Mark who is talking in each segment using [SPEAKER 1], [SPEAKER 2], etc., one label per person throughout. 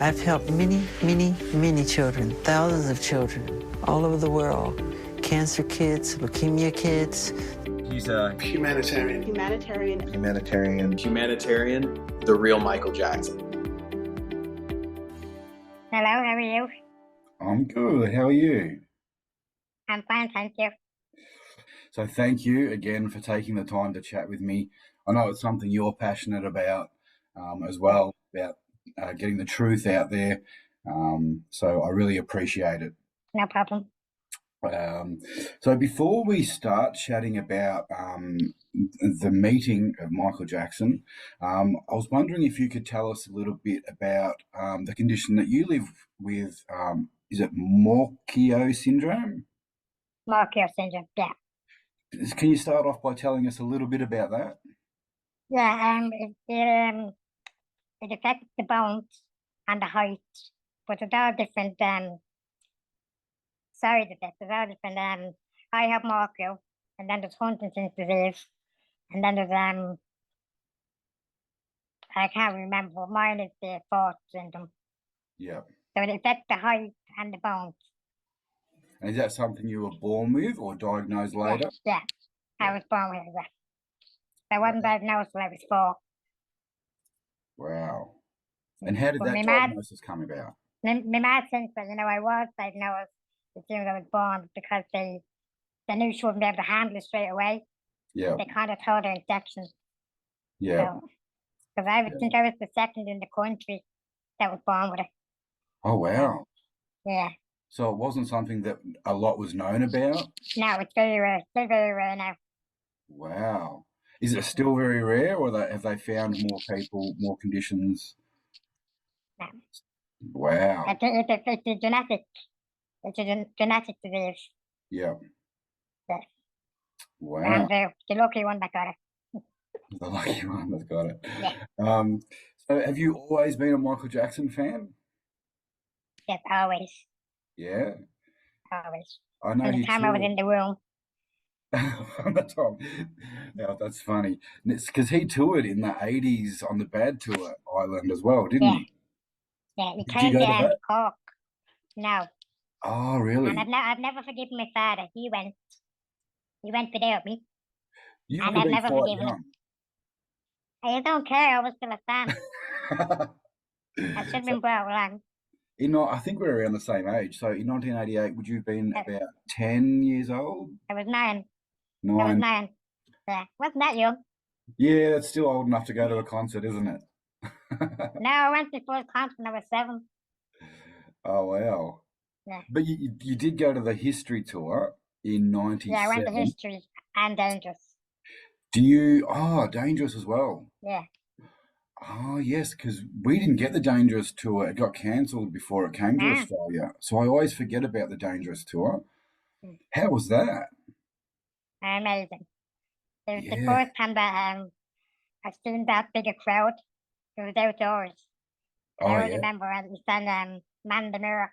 [SPEAKER 1] I've helped many, many, many children, thousands of children all over the world. Cancer kids, leukemia kids.
[SPEAKER 2] He's a
[SPEAKER 3] humanitarian.
[SPEAKER 4] The real Michael Jackson.
[SPEAKER 5] Hello, how are you?
[SPEAKER 2] I'm good. How are you?
[SPEAKER 5] I'm fine, thank you.
[SPEAKER 2] So thank you again for taking the time to chat with me. I know it's something you're passionate about as well, about getting the truth out there. So I really appreciate it.
[SPEAKER 5] No problem.
[SPEAKER 2] So before we start chatting about the meeting of Michael Jackson, I was wondering if you could tell us a little bit about the condition that you live with. Is it Morquio syndrome?
[SPEAKER 5] Morquio syndrome, yeah.
[SPEAKER 2] Can you start off by telling us a little bit about that?
[SPEAKER 5] Yeah, it affects the bones and the height, but it's all different. Sorry, there's all different. I have Morquio, and then there's Huntington's disease, and then there's I can't remember, but mine is the fourth syndrome.
[SPEAKER 2] Yeah.
[SPEAKER 5] So it affects the height and the bones.
[SPEAKER 2] And is that something you were born with or diagnosed later?
[SPEAKER 5] Yeah, I was born with that. I wasn't diagnosed till I was 4.
[SPEAKER 2] Wow. And how did that diagnosis come about?
[SPEAKER 5] My mad thinks that, I was diagnosed as soon as I was born because they knew she wouldn't be able to handle it straight away.
[SPEAKER 2] Yeah.
[SPEAKER 5] They kind of told her in sections.
[SPEAKER 2] Yeah.
[SPEAKER 5] Because I think I was the second in the country that was born with it.
[SPEAKER 2] Oh, wow.
[SPEAKER 5] Yeah.
[SPEAKER 2] So it wasn't something that a lot was known about?
[SPEAKER 5] No, it's very rare. It's still very rare now.
[SPEAKER 2] Wow. Is it still very rare, or have they found more people, more conditions?
[SPEAKER 5] No.
[SPEAKER 2] Wow.
[SPEAKER 5] It's a genetic disease.
[SPEAKER 2] Yeah.
[SPEAKER 5] Yeah.
[SPEAKER 2] Wow.
[SPEAKER 5] And the lucky one that got it.
[SPEAKER 2] The lucky one that's got it.
[SPEAKER 5] Yeah.
[SPEAKER 2] So have you always been a Michael Jackson fan?
[SPEAKER 5] Yes, always.
[SPEAKER 2] Yeah?
[SPEAKER 5] Always.
[SPEAKER 2] I know.
[SPEAKER 5] From the time I was in the womb.
[SPEAKER 2] That's all. Yeah, that's funny. It's because he toured in the 80s on the Bad Tour Island as well, didn't he?
[SPEAKER 5] Yeah, he
[SPEAKER 2] Did
[SPEAKER 5] came
[SPEAKER 2] you go to
[SPEAKER 5] down
[SPEAKER 2] that?
[SPEAKER 5] to Cork. No.
[SPEAKER 2] Oh, really?
[SPEAKER 5] And I've never forgiven my father. He went without me.
[SPEAKER 2] You
[SPEAKER 5] And
[SPEAKER 2] would
[SPEAKER 5] I've
[SPEAKER 2] have been
[SPEAKER 5] never
[SPEAKER 2] quite
[SPEAKER 5] forgiven
[SPEAKER 2] young.
[SPEAKER 5] him. I don't care, I was still a fan. I should have been brought along.
[SPEAKER 2] I think we're around the same age. So in 1988, would you have been about 10 years old?
[SPEAKER 5] I was 9.
[SPEAKER 2] 9.
[SPEAKER 5] I was 9. Yeah, wasn't that young?
[SPEAKER 2] Yeah, that's still old enough to go to a concert, isn't it?
[SPEAKER 5] No, I went to the first concert when I was 7.
[SPEAKER 2] Oh, wow.
[SPEAKER 5] Yeah.
[SPEAKER 2] But you did go to the History Tour in 97.
[SPEAKER 5] Yeah, I went to History and Dangerous.
[SPEAKER 2] Dangerous as well.
[SPEAKER 5] Yeah.
[SPEAKER 2] Oh, yes, because we didn't get the Dangerous Tour. It got cancelled before it came to Australia. So I always forget about the Dangerous Tour. How was that?
[SPEAKER 5] Amazing. It was the first time that I've seen that big a crowd. It was outdoors.
[SPEAKER 2] Oh,
[SPEAKER 5] I always
[SPEAKER 2] yeah.
[SPEAKER 5] remember we sang Man in the Mirror.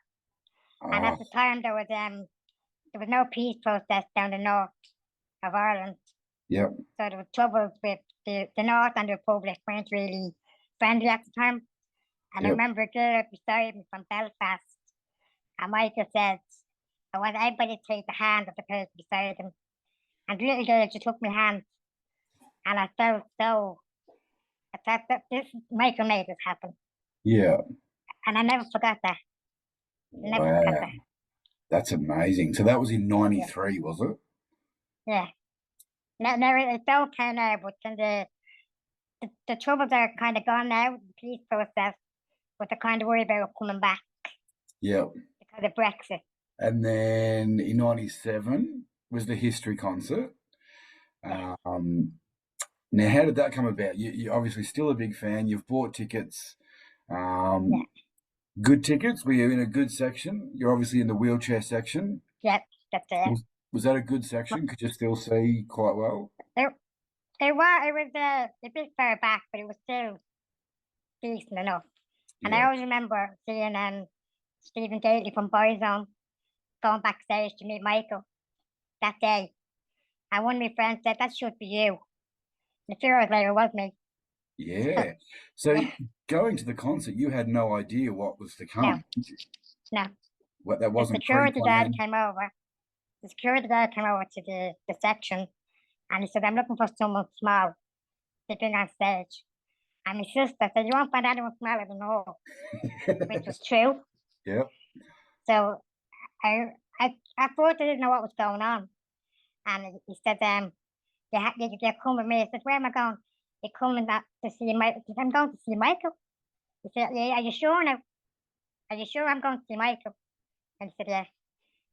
[SPEAKER 5] And at the time there was no peace protest down the north of Ireland.
[SPEAKER 2] Yep.
[SPEAKER 5] So there was troubles with the North and the Republic weren't really friendly at the time. And I remember a girl beside me from Belfast, and Michael said, I want everybody to take the hand of the person beside him. And the little girl just took my hand. And I felt I thought that Michael made this happen.
[SPEAKER 2] Yeah.
[SPEAKER 5] And I never forgot that.
[SPEAKER 2] Wow. That's amazing. So that was in 93, was it?
[SPEAKER 5] Yeah. No, it's okay now, but the troubles are kind of gone now, the peace process, but they're kind of worried about coming back.
[SPEAKER 2] Yeah.
[SPEAKER 5] Because of Brexit.
[SPEAKER 2] And then in 97 was the History concert.
[SPEAKER 5] Yeah.
[SPEAKER 2] Now, how did that come about? You're obviously still a big fan. You've bought tickets. Good tickets? Were you in a good section? You're obviously in the wheelchair section.
[SPEAKER 5] Yep, that's it.
[SPEAKER 2] Was that a good section? Could you still see quite well?
[SPEAKER 5] It was a bit far back, but it was still decent enough. And I always remember seeing Stephen Gately from Boyzone going backstage to meet Michael that day. And one of my friends said, that should be you. And a few hours later, it was me.
[SPEAKER 2] Yeah. So going to the concert, you had no idea what was to
[SPEAKER 5] No.
[SPEAKER 2] come. Did you?
[SPEAKER 5] No.
[SPEAKER 2] What, that
[SPEAKER 5] The
[SPEAKER 2] wasn't
[SPEAKER 5] security guard
[SPEAKER 2] pre-planned.
[SPEAKER 5] came over. The security guard came over to the section and he said, I'm looking for someone small sitting on stage. And my sister said, you won't find anyone smaller than her, which was true.
[SPEAKER 2] Yep.
[SPEAKER 5] So I at first I didn't know what was going on. And he said, you come with me. I said, where am I going? You're coming to see Michael. I said, I'm going to see Michael. He said, yeah, are you sure now? Are you sure I'm going to see Michael? And I said, yeah.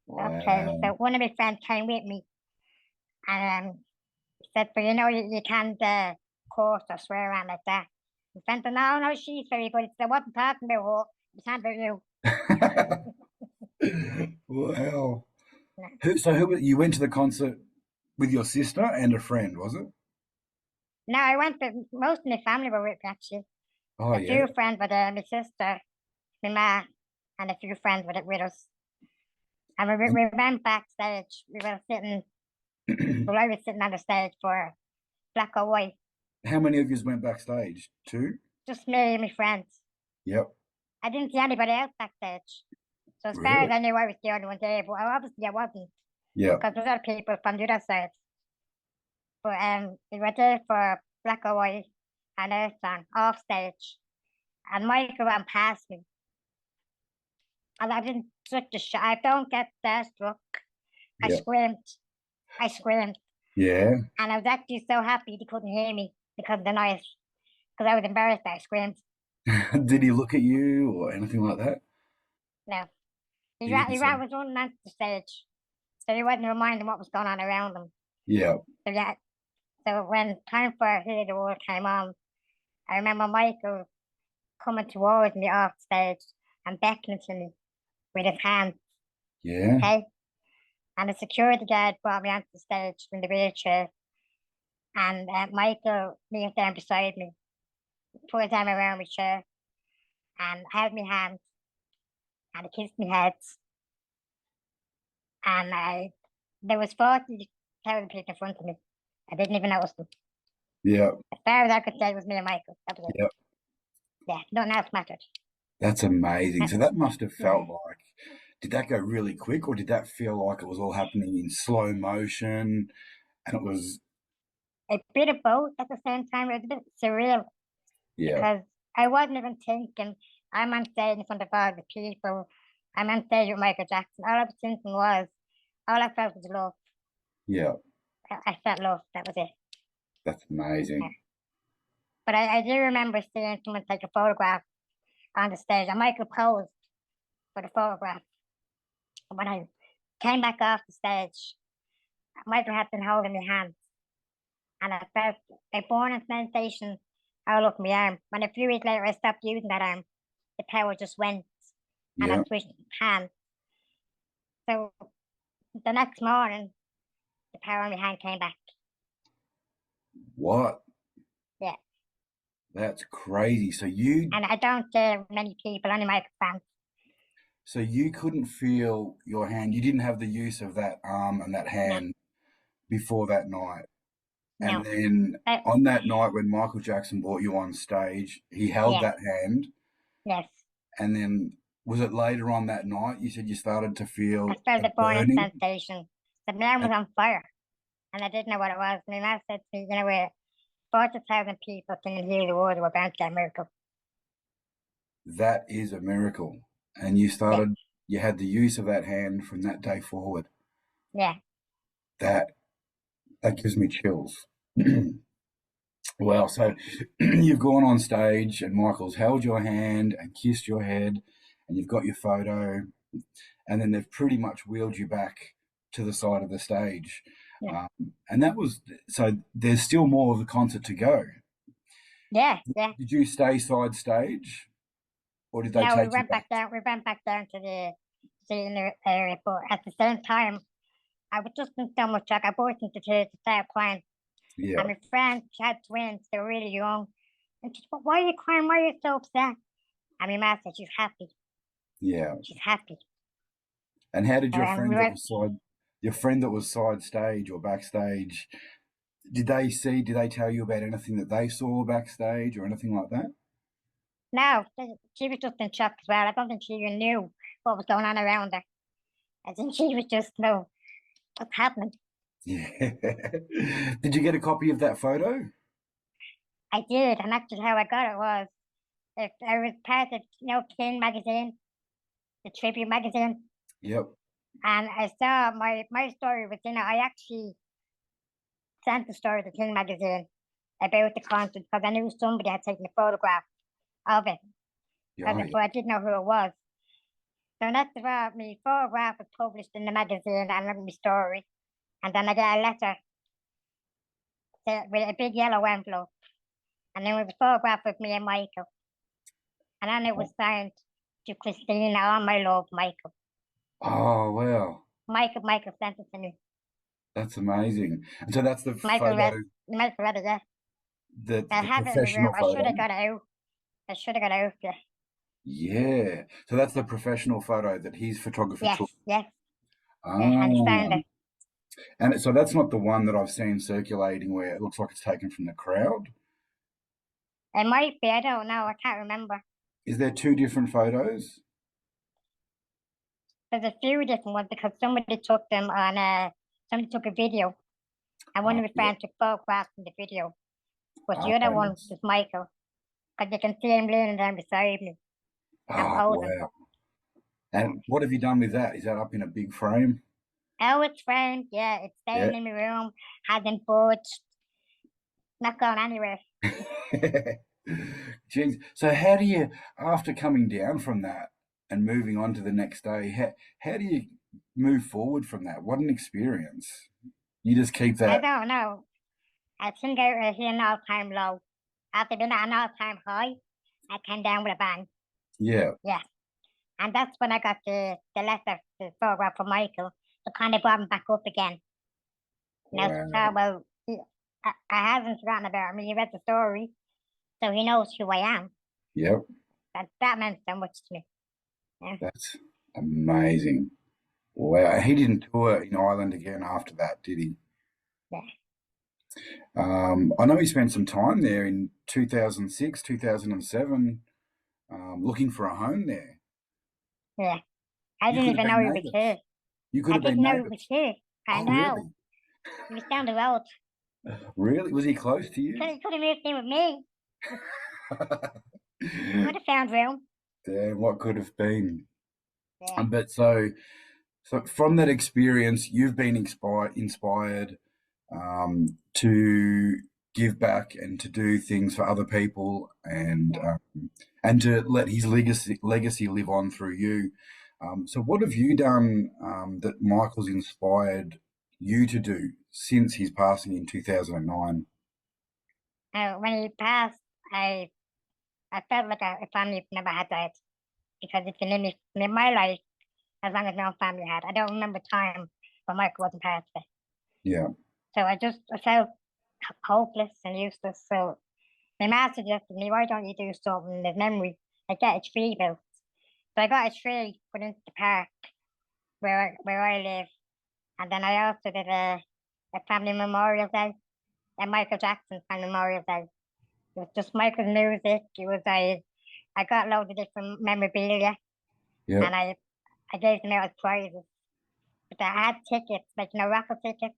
[SPEAKER 5] Okay.
[SPEAKER 2] Wow.
[SPEAKER 5] So one of my friends came with me. And he said, but you can't curse or swear around like that. He said, no, she's very good. He said, I wasn't talking about her. It was talking about you.
[SPEAKER 2] Wow.
[SPEAKER 5] No.
[SPEAKER 2] So you went to the concert with your sister and a friend, was it?
[SPEAKER 5] No, I went with most of my family were with me actually.
[SPEAKER 2] Oh,
[SPEAKER 5] A
[SPEAKER 2] yeah.
[SPEAKER 5] few friends were there, my sister, my ma, and a few friends were with us. And we went backstage. We were sitting, well, I was sitting on the stage for Black or White.
[SPEAKER 2] How many of you went backstage? 2?
[SPEAKER 5] Just me and my friends.
[SPEAKER 2] Yep.
[SPEAKER 5] I didn't see anybody else backstage. So as far as
[SPEAKER 2] Really?
[SPEAKER 5] I knew, I was the only one there, but obviously I wasn't
[SPEAKER 2] Yeah.
[SPEAKER 5] because there's other people from the other side. But we were there for Black or White and Earth Song off stage. And Michael ran past me. And I didn't such a shot. I don't get starstruck. I
[SPEAKER 2] Yeah.
[SPEAKER 5] screamed. I screamed.
[SPEAKER 2] Yeah.
[SPEAKER 5] And I was actually so happy they couldn't hear me because of the noise. Because I was embarrassed I screamed.
[SPEAKER 2] Did he look at you or anything like that?
[SPEAKER 5] No. He
[SPEAKER 2] He didn't say.
[SPEAKER 5] was running onto the stage. So he wasn't reminding what was going on around him.
[SPEAKER 2] Yeah.
[SPEAKER 5] So yeah. So when time for Hear the World came on, I remember Michael coming towards me off stage and beckoning to me with his hand.
[SPEAKER 2] Yeah.
[SPEAKER 5] Okay. And the security guard brought me onto the stage in the wheelchair. And Michael kneeled down beside me, put his arm around my chair, and held my hand, and he kissed my head. And there was 40,000 people in front of me. I didn't even notice them.
[SPEAKER 2] Yeah.
[SPEAKER 5] As far as I could say, it was me and Michael. That was it.
[SPEAKER 2] Yep.
[SPEAKER 5] Yeah, nothing else mattered.
[SPEAKER 2] That's amazing. So that must have felt like, did that go really quick or did that feel like it was all happening in slow motion and it was,
[SPEAKER 5] A bit of both at the same time. It was a bit surreal
[SPEAKER 2] yeah,
[SPEAKER 5] because I wasn't even thinking I'm on stage in front of all the people. I'm on stage with Michael Jackson. All I was thinking was, all I felt was love.
[SPEAKER 2] yeah,
[SPEAKER 5] I felt love. That was it.
[SPEAKER 2] that's amazing.
[SPEAKER 5] But I do remember seeing someone take a photograph on the stage, and Michael posed for the photograph. And when I came back off the stage, Michael had been holding my hand, and I felt a burning sensation all up my arm. When a few weeks later I stopped using that arm, the power just went, and
[SPEAKER 2] Yeah.
[SPEAKER 5] I switched hands. So the next morning, the power in my hand came back.
[SPEAKER 2] What?
[SPEAKER 5] Yeah.
[SPEAKER 2] That's crazy. So you,
[SPEAKER 5] And I don't share with many people, only Michael fans.
[SPEAKER 2] so you couldn't feel your hand. You didn't have the use of that arm and that hand before that night.
[SPEAKER 5] No.
[SPEAKER 2] And then on that night when Michael Jackson brought you on stage, he held
[SPEAKER 5] Yeah.
[SPEAKER 2] that hand.
[SPEAKER 5] Yes.
[SPEAKER 2] And then was it later on that night you said you started to feel
[SPEAKER 5] I felt
[SPEAKER 2] a
[SPEAKER 5] a burning
[SPEAKER 2] burning?
[SPEAKER 5] sensation. The man was on fire, and I didn't know what it was. My mom said to me, we're 40,000 people can hear the word, we're bound to get a miracle.
[SPEAKER 2] That is a miracle. And you started, you had the use of that hand from that day forward.
[SPEAKER 5] Yeah.
[SPEAKER 2] That gives me chills. Well, so you've gone on stage and Michael's held your hand and kissed your head and you've got your photo and then they've pretty much wheeled you back to the side of the stage.
[SPEAKER 5] Yeah.
[SPEAKER 2] And that was, so there's still more of the concert to go.
[SPEAKER 5] Yeah, yeah.
[SPEAKER 2] Did you stay side stage or did they
[SPEAKER 5] No,
[SPEAKER 2] take
[SPEAKER 5] we
[SPEAKER 2] you
[SPEAKER 5] went
[SPEAKER 2] back?
[SPEAKER 5] back down. We went back down to the senior area, but at the same time, I was just in so much shock. I burst into tears to start crying.
[SPEAKER 2] Yeah,
[SPEAKER 5] And my friend, she had twins. They were really young. And she said, why are you crying? Why are you so upset? And my mom said, she's happy.
[SPEAKER 2] yeah.
[SPEAKER 5] She's happy.
[SPEAKER 2] And how did your
[SPEAKER 5] And
[SPEAKER 2] friend
[SPEAKER 5] we
[SPEAKER 2] that
[SPEAKER 5] went,
[SPEAKER 2] was side stage or backstage, did they tell you about anything that they saw backstage or anything like that?
[SPEAKER 5] No, she was just in shock as well. I don't think she even knew what was going on around her. I think she was just, no, what's happening?
[SPEAKER 2] Yeah. Did you get a copy of that photo?
[SPEAKER 5] I did, and actually how I got it was, if I was part of, King magazine, the tribute magazine,
[SPEAKER 2] Yep.
[SPEAKER 5] and I saw my story was in it. I actually sent the story to King magazine about the concert because I knew somebody had taken a photograph of it,
[SPEAKER 2] Yeah,
[SPEAKER 5] but I didn't know who it was. So next of all, my photograph was published in the magazine and my story, and then I got a letter with a big yellow envelope, and there was a photograph of me and Michael, and then it was signed to Christina, all my love, Michael.
[SPEAKER 2] Oh, wow.
[SPEAKER 5] Michael sent it to me.
[SPEAKER 2] That's amazing. And so that's the
[SPEAKER 5] Michael
[SPEAKER 2] photo,
[SPEAKER 5] Michael read it, yeah.
[SPEAKER 2] the
[SPEAKER 5] I have it in the
[SPEAKER 2] professional
[SPEAKER 5] room. I
[SPEAKER 2] photo.
[SPEAKER 5] should have got it out. I should have got it out, yeah.
[SPEAKER 2] Yeah. So that's the professional photo that his photographer
[SPEAKER 5] Yes,
[SPEAKER 2] took.
[SPEAKER 5] yes,
[SPEAKER 2] Ah.
[SPEAKER 5] and he signed it.
[SPEAKER 2] And so that's not the one that I've seen circulating where it looks like it's taken from the crowd.
[SPEAKER 5] It might be, I don't know, I can't remember.
[SPEAKER 2] Is there two different photos?
[SPEAKER 5] There's a few different ones because somebody took them on somebody took a video, and one of my
[SPEAKER 2] Yeah.
[SPEAKER 5] friends took photographs in the video. But the
[SPEAKER 2] Ah,
[SPEAKER 5] other one
[SPEAKER 2] yes.
[SPEAKER 5] was Michael, because you can see him leaning down beside me. I'm
[SPEAKER 2] Ah,
[SPEAKER 5] posing.
[SPEAKER 2] wow. And what have you done with that? Is that up in a big frame?
[SPEAKER 5] Oh, it's framed, yeah, it's staying
[SPEAKER 2] Yeah.
[SPEAKER 5] in my room, hasn't budged, not going anywhere.
[SPEAKER 2] Jeez. So how do you, after coming down from that and moving on to the next day, how do you move forward from that? What an experience. You just keep
[SPEAKER 5] I
[SPEAKER 2] that.
[SPEAKER 5] don't know. I think I was hit an all-time low. After being at an all-time high, I came down with a bang.
[SPEAKER 2] Yeah.
[SPEAKER 5] Yeah. And that's when I got the letter, the photograph from Michael, to kind of brought him back up again.
[SPEAKER 2] Wow.
[SPEAKER 5] Well, I haven't forgotten about him. He read the story, so he knows who I am.
[SPEAKER 2] Yep.
[SPEAKER 5] That meant so much to me. Yeah.
[SPEAKER 2] That's amazing. Wow. He didn't tour in Ireland again after that, did he?
[SPEAKER 5] Yeah.
[SPEAKER 2] I know he spent some time there in 2006, 2007, looking for a home there.
[SPEAKER 5] Yeah. I
[SPEAKER 2] You
[SPEAKER 5] didn't
[SPEAKER 2] could have
[SPEAKER 5] even know
[SPEAKER 2] been
[SPEAKER 5] he was
[SPEAKER 2] neighbours.
[SPEAKER 5] here.
[SPEAKER 2] You could
[SPEAKER 5] I
[SPEAKER 2] have been
[SPEAKER 5] didn't know he
[SPEAKER 2] neighbours.
[SPEAKER 5] was here. I
[SPEAKER 2] Oh,
[SPEAKER 5] know.
[SPEAKER 2] really?
[SPEAKER 5] He was down the road.
[SPEAKER 2] Really? Was he close to you?
[SPEAKER 5] He could have moved in with me. Could have found room.
[SPEAKER 2] Damn, what could have been?
[SPEAKER 5] Yeah.
[SPEAKER 2] But so from that experience, you've been inspired to give back and to do things for other people, and to let his legacy live on through you. So, what have you done that Michael's inspired you to do since his passing in 2009?
[SPEAKER 5] When he passed, I felt like a family never had died, because it's been in my life as long as my own family had. I don't remember time when Michael wasn't part of it.
[SPEAKER 2] Yeah.
[SPEAKER 5] So I felt hopeless and useless. So my mom suggested to me, why don't you do something in his memory? Like get a tree built. So I got a tree put into the park where I live. And then I also did a family memorial day, a Michael Jackson family memorial day. It was just Michael's music. It was I got loads of different memorabilia,
[SPEAKER 2] Yeah.
[SPEAKER 5] and I gave them out as prizes. But I had tickets, like raffle tickets.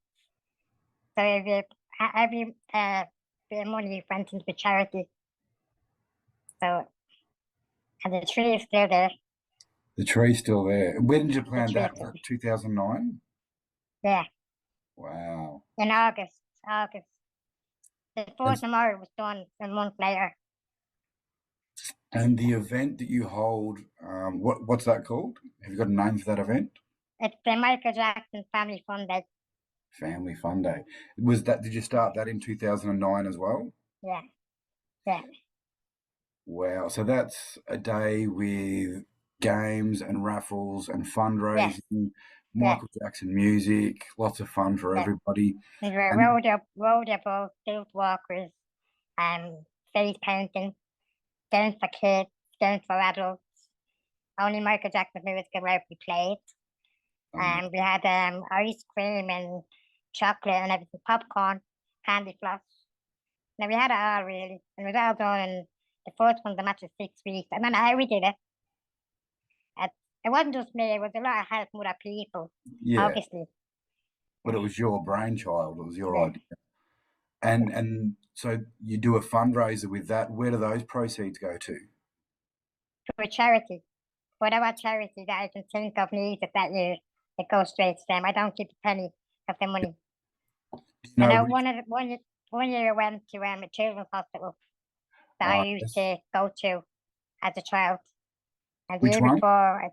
[SPEAKER 5] So every bit of money went into the charity. So, and the tree is still there.
[SPEAKER 2] The tree's still there. When did you plant
[SPEAKER 5] tree
[SPEAKER 2] that?
[SPEAKER 5] is still
[SPEAKER 2] Was that 2009?
[SPEAKER 5] Yeah,
[SPEAKER 2] Wow.
[SPEAKER 5] in August. The
[SPEAKER 2] That's-
[SPEAKER 5] fourth memorial was done a month later.
[SPEAKER 2] And the event that you hold, what's that called? Have you got a name for that event?
[SPEAKER 5] It's the Michael Jackson Family Fun Day.
[SPEAKER 2] Family Fun Day. Was that? Did you start that in 2009 as well?
[SPEAKER 5] Yeah, yeah,
[SPEAKER 2] Wow. So that's a day with games and raffles and fundraising, Michael Jackson music, lots of fun for
[SPEAKER 5] Yeah.
[SPEAKER 2] everybody.
[SPEAKER 5] there were
[SPEAKER 2] And-
[SPEAKER 5] rodeo balls, stilt walkers, face painting, games for kids, games for adults. Only Michael Jackson's music allowed to be played. We had ice cream and chocolate and everything, popcorn, candy floss. Now we had it all really, and it was all done in the first one, the match was 6 weeks. I don't know how we did it. It wasn't just me, it was a lot of help from other people,
[SPEAKER 2] Yeah,
[SPEAKER 5] obviously.
[SPEAKER 2] but it was your brainchild. It was your
[SPEAKER 5] Yeah.
[SPEAKER 2] idea. And so you do a fundraiser with that. Where do those proceeds go to?
[SPEAKER 5] For charity. Whatever charity that I can think of needs it that year, it goes straight to them. I don't keep a penny of the money.
[SPEAKER 2] Do you
[SPEAKER 5] I
[SPEAKER 2] know
[SPEAKER 5] know
[SPEAKER 2] which-
[SPEAKER 5] one year I went to a children's hospital that I used to go to as a child. And the
[SPEAKER 2] Which
[SPEAKER 5] year
[SPEAKER 2] one?
[SPEAKER 5] before,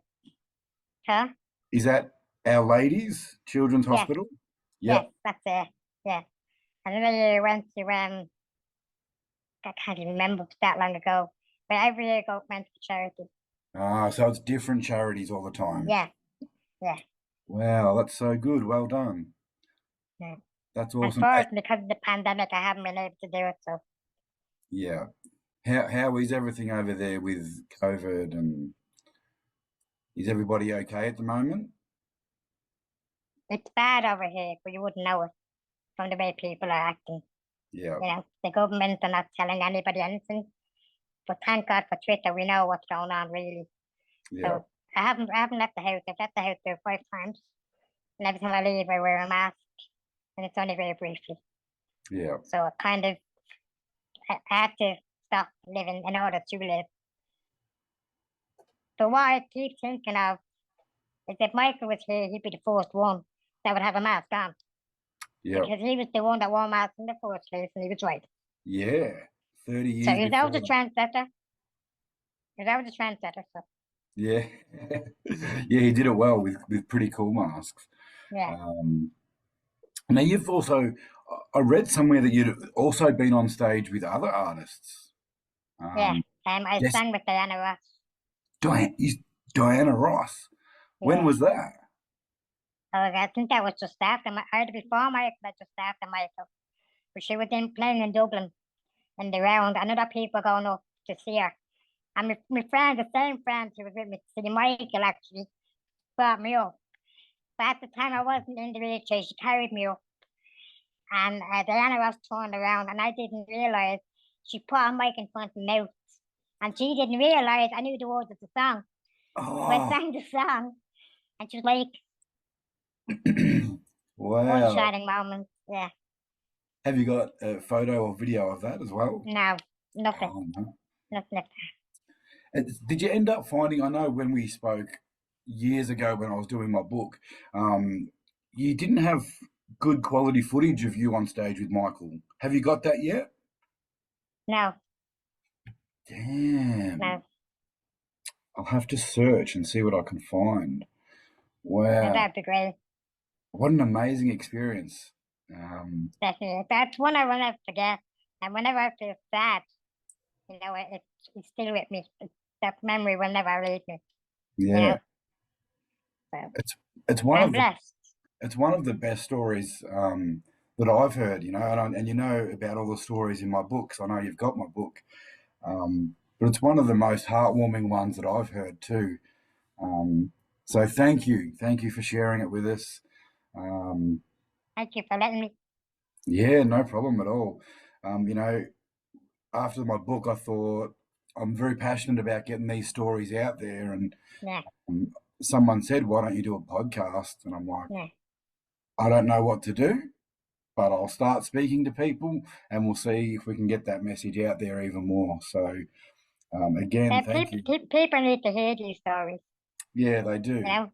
[SPEAKER 5] huh?
[SPEAKER 2] Is that Our Ladies Children's
[SPEAKER 5] Yes.
[SPEAKER 2] Hospital?
[SPEAKER 5] Yes,
[SPEAKER 2] Yep.
[SPEAKER 5] that's it. Yeah. Another year I went to I can't even remember, it was that long ago. But every year I went to charity.
[SPEAKER 2] So it's different charities all the time.
[SPEAKER 5] Yeah.
[SPEAKER 2] Wow, that's so good. Well done.
[SPEAKER 5] Yeah.
[SPEAKER 2] That's awesome.
[SPEAKER 5] Unfortunately, because of the pandemic, I haven't been able to do it. So
[SPEAKER 2] Yeah. How is everything over there with COVID, and is everybody okay at the moment?
[SPEAKER 5] it's bad over here, but you wouldn't know it from the way people are acting.
[SPEAKER 2] Yeah.
[SPEAKER 5] You know, the government are not telling anybody anything. But thank God for Twitter, we know what's going on really.
[SPEAKER 2] Yeah.
[SPEAKER 5] So I haven't left the house. I've left the house there 5 times. And every time I leave, I wear a mask, and it's only very briefly.
[SPEAKER 2] Yeah.
[SPEAKER 5] So I have to stop living in order to live. But what I keep thinking of is if Michael was here, he'd be the first one that would have a mask on.
[SPEAKER 2] Yeah.
[SPEAKER 5] Because he was the one that wore masks in the first place, and he was right.
[SPEAKER 2] Yeah. 30 years
[SPEAKER 5] So he was
[SPEAKER 2] before.
[SPEAKER 5] always a trendsetter. He was always a trendsetter. So
[SPEAKER 2] Yeah. Yeah, he did it well with pretty cool masks.
[SPEAKER 5] yeah,
[SPEAKER 2] Now you've also, I read somewhere that you'd also been on stage with other artists.
[SPEAKER 5] yeah. I
[SPEAKER 2] yes.
[SPEAKER 5] sang with Diana Ross.
[SPEAKER 2] Diana Ross. When
[SPEAKER 5] Yeah.
[SPEAKER 2] was that?
[SPEAKER 5] Oh, I think that was just after either before Michael or just after Michael. But she was in playing in Dublin in the round, and other people going up to see her. And my friend, the same friend who was with me to see Michael actually, brought me up. But at the time I wasn't in the wheelchair, she carried me up. And Diana Ross turned around, and I didn't realise she put a mic in front of my mouth. And she didn't realise I knew the words of the song. So I
[SPEAKER 2] Oh,
[SPEAKER 5] sang the song, and she was like, one
[SPEAKER 2] wow.
[SPEAKER 5] shining moment. Yeah,
[SPEAKER 2] Have you got a photo or video of that as well?
[SPEAKER 5] no, nothing,
[SPEAKER 2] Oh, no.
[SPEAKER 5] nothing.
[SPEAKER 2] Did you end up finding, I know when we spoke years ago when I was doing my book, you didn't have good quality footage of you on stage with Michael. Have you got that yet?
[SPEAKER 5] No,
[SPEAKER 2] Damn.
[SPEAKER 5] no.
[SPEAKER 2] I'll have to search and see what I can find. Wow.
[SPEAKER 5] That'd be great.
[SPEAKER 2] What an amazing experience.
[SPEAKER 5] Definitely. That's one I will never forget. And whenever I feel sad, you know, it's still with me. That memory will never leave me.
[SPEAKER 2] Yeah.
[SPEAKER 5] You know? So
[SPEAKER 2] It's one
[SPEAKER 5] I'm
[SPEAKER 2] of the
[SPEAKER 5] blessed.
[SPEAKER 2] it's one of the best stories that I've heard, you know, and you know about all the stories in my books. I know you've got my book, but it's one of the most heartwarming ones that I've heard too. So thank you for sharing it with us.
[SPEAKER 5] Thank you for letting me.
[SPEAKER 2] Yeah, no problem at all. You know, after my book, I thought I'm very passionate about getting these stories out there, and
[SPEAKER 5] Yeah,
[SPEAKER 2] someone said, "Why don't you do a podcast?" And I'm like,
[SPEAKER 5] yeah.
[SPEAKER 2] I don't know what to do, but I'll start speaking to people, and we'll see if we can get that message out there even more. So, again,
[SPEAKER 5] And
[SPEAKER 2] thank you.
[SPEAKER 5] people need to hear these stories,
[SPEAKER 2] Yeah, they do.
[SPEAKER 5] you know,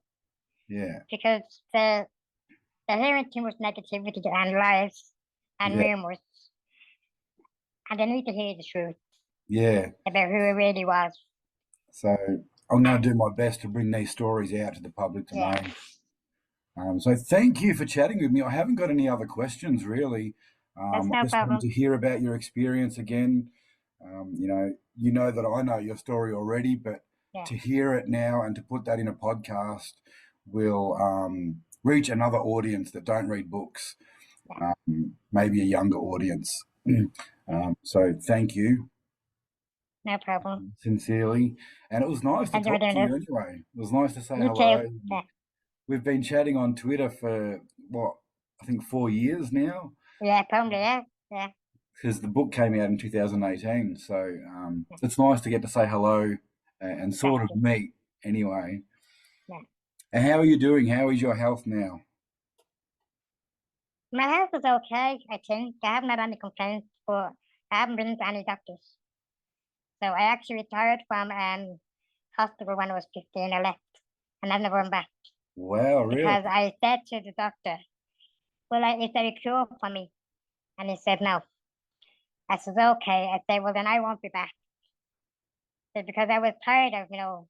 [SPEAKER 2] Yeah,
[SPEAKER 5] because they're hearing too much negativity and lies and
[SPEAKER 2] Yeah.
[SPEAKER 5] rumors. And they need to hear the truth
[SPEAKER 2] yeah.
[SPEAKER 5] about who it really was.
[SPEAKER 2] So I'm going to do my best to bring these stories out to the public
[SPEAKER 5] Yeah.
[SPEAKER 2] domain. So thank you for chatting with me. I haven't got any other questions really.
[SPEAKER 5] That's no
[SPEAKER 2] I just
[SPEAKER 5] problem.
[SPEAKER 2] wanted to hear about your experience again. You know that I know your story already, but
[SPEAKER 5] Yeah.
[SPEAKER 2] to hear it now and to put that in a podcast will reach another audience that don't read books, maybe a younger audience. So thank you.
[SPEAKER 5] No problem.
[SPEAKER 2] Sincerely. And it was nice to
[SPEAKER 5] Thank you for
[SPEAKER 2] talk to
[SPEAKER 5] doing
[SPEAKER 2] you
[SPEAKER 5] this.
[SPEAKER 2] anyway. It was nice to say
[SPEAKER 5] You
[SPEAKER 2] hello.
[SPEAKER 5] too. Yeah.
[SPEAKER 2] We've been chatting on Twitter for, I think 4 years now.
[SPEAKER 5] Yeah, probably, yeah. Yeah.
[SPEAKER 2] because the book came out in 2018. So it's nice to get to say hello and sort of
[SPEAKER 5] Exactly.
[SPEAKER 2] meet anyway.
[SPEAKER 5] Yeah.
[SPEAKER 2] And how are you doing? How is your health now?
[SPEAKER 5] My health is okay, I think. I haven't had any complaints, but I haven't been to any doctors. So I actually retired from hospital when I was 15. I left and I've never went back
[SPEAKER 2] Wow, really?
[SPEAKER 5] because I said to the doctor, well, is there a cure for me? And he said, no. I said, okay. I said, well, then I won't be back. So because I was tired of,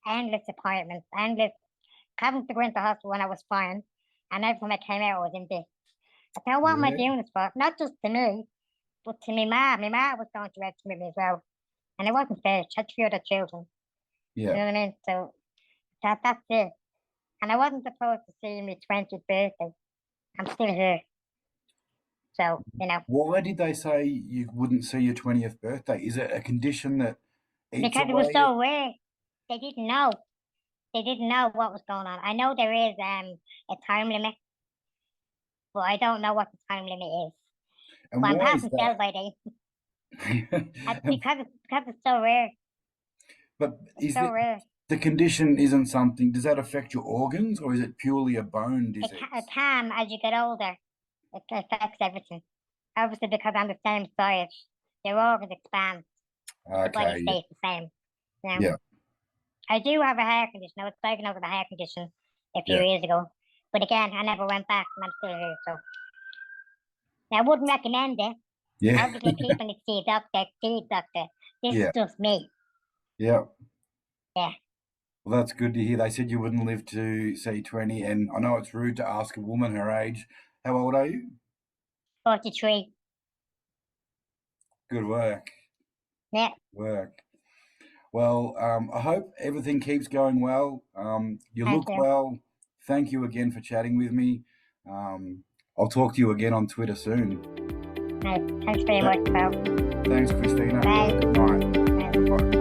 [SPEAKER 5] endless appointments, endless having to go into hospital when I was fine. And every time I came out, I was in bed. I thought, what am I
[SPEAKER 2] Yeah.
[SPEAKER 5] doing this for? Not just to me, but to my mom. My mom was going to rescue me as well. And it wasn't fair. She had 3 other children. You know
[SPEAKER 2] Yeah.
[SPEAKER 5] what I mean? So that's it. And I wasn't supposed to see my 20th birthday. I'm still here. So,
[SPEAKER 2] Why did they say you wouldn't see your 20th birthday? Is it a condition that eats
[SPEAKER 5] because it was
[SPEAKER 2] away?
[SPEAKER 5] so rare, they didn't know. They didn't know what was going on. I know there is a time limit, but I don't know what the time limit is.
[SPEAKER 2] And
[SPEAKER 5] But I'm
[SPEAKER 2] why is
[SPEAKER 5] passing
[SPEAKER 2] that?
[SPEAKER 5] sell by day. Because it's so rare.
[SPEAKER 2] But is
[SPEAKER 5] So
[SPEAKER 2] it
[SPEAKER 5] rare.
[SPEAKER 2] the condition isn't something, does that affect your organs or is it purely a bone
[SPEAKER 5] It
[SPEAKER 2] disease?
[SPEAKER 5] can, as you get older, it affects everything. Obviously, because I'm the same size, your organs expand. The body
[SPEAKER 2] Okay,
[SPEAKER 5] stays the same.
[SPEAKER 2] yeah,
[SPEAKER 5] I do have a heart condition. I was diagnosed with a heart condition a few
[SPEAKER 2] yeah,
[SPEAKER 5] years ago. But again, I never went back and I'm still here. So I wouldn't recommend it.
[SPEAKER 2] yeah,
[SPEAKER 5] Obviously, people need to see a doctor, This
[SPEAKER 2] yeah,
[SPEAKER 5] is just me.
[SPEAKER 2] yeah.
[SPEAKER 5] Yeah.
[SPEAKER 2] Well, that's good to hear. They said you wouldn't live to see 20, and I know it's rude to ask a woman her age. How old are you?
[SPEAKER 5] 43.
[SPEAKER 2] Good work.
[SPEAKER 5] Yeah.
[SPEAKER 2] Work. Well, I hope everything keeps going well. You
[SPEAKER 5] Thank
[SPEAKER 2] look
[SPEAKER 5] you.
[SPEAKER 2] well. Thank you again for chatting with me. I'll talk to you again on Twitter soon.
[SPEAKER 5] Thanks very much, pal.
[SPEAKER 2] Thanks, Christina.
[SPEAKER 5] Bye.
[SPEAKER 2] Good night.
[SPEAKER 5] Bye.
[SPEAKER 2] Bye.